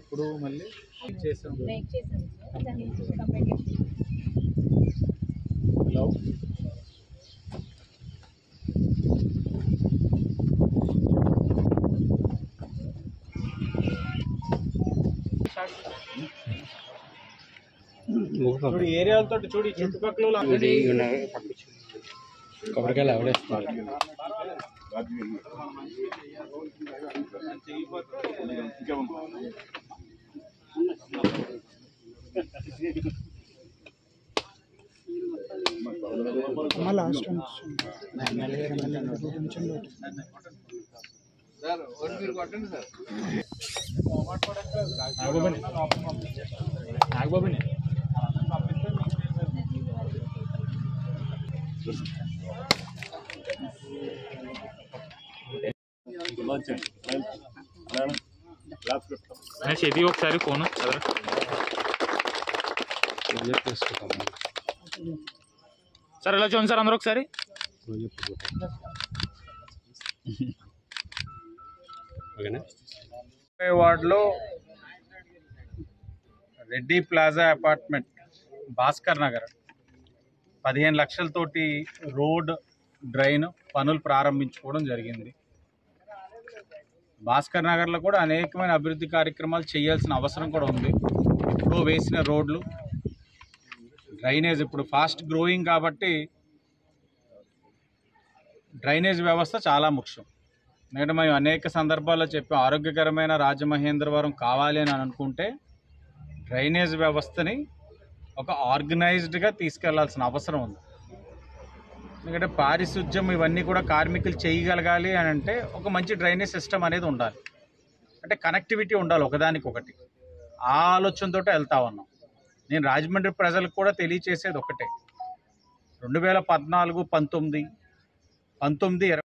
ఇప్పుడు మళ్ళీ చేసాం. హలో చూడు ఏరియాలతో చూడు చుట్టుపక్కల కొబ్బరికాయలు అవడేస్తున్నారు. నాగబాబుని ఇది ఒకసారి ఫోన్ సార్ ఎలా చూడండి సార్ అందరూ ఒకసారి. వార్డులో రెడ్డి ప్లాజా అపార్ట్మెంట్ భాస్కర్ నగర్ 15 లక్షలతోటి రోడ్ డ్రైన్ పనులు ప్రారంభించుకోవడం జరిగింది. భాస్కర్ నగర్లో కూడా అనేకమైన అభివృద్ధి కార్యక్రమాలు చేయాల్సిన అవసరం కూడా ఉంది. ఇప్పుడు వేసిన రోడ్లు, డ్రైనేజ్ ఇప్పుడు ఫాస్ట్ గ్రోయింగ్ కాబట్టి డ్రైనేజ్ వ్యవస్థ చాలా ముఖ్యం. ఎందుకంటే మేము అనేక సందర్భాల్లో చెప్పాం, ఆరోగ్యకరమైన రాజమహేంద్రవరం కావాలి అని అనుకుంటే డ్రైనేజ్ వ్యవస్థని ఒక ఆర్గనైజ్డ్గా తీసుకెళ్లాల్సిన అవసరం ఉంది. ఎందుకంటే పారిశుధ్యం ఇవన్నీ కూడా కార్మికులు చేయగలగాలి అని అంటే ఒక మంచి డ్రైనేజ్ సిస్టమ్ అనేది ఉండాలి. అంటే కనెక్టివిటీ ఉండాలి ఒకదానికొకటి. ఆ ఆలోచనతో వెళ్తా ఉన్నాం. నేను రాజమండ్రి ప్రజలకు కూడా తెలియచేసేది ఒకటే, 2014, 19, 20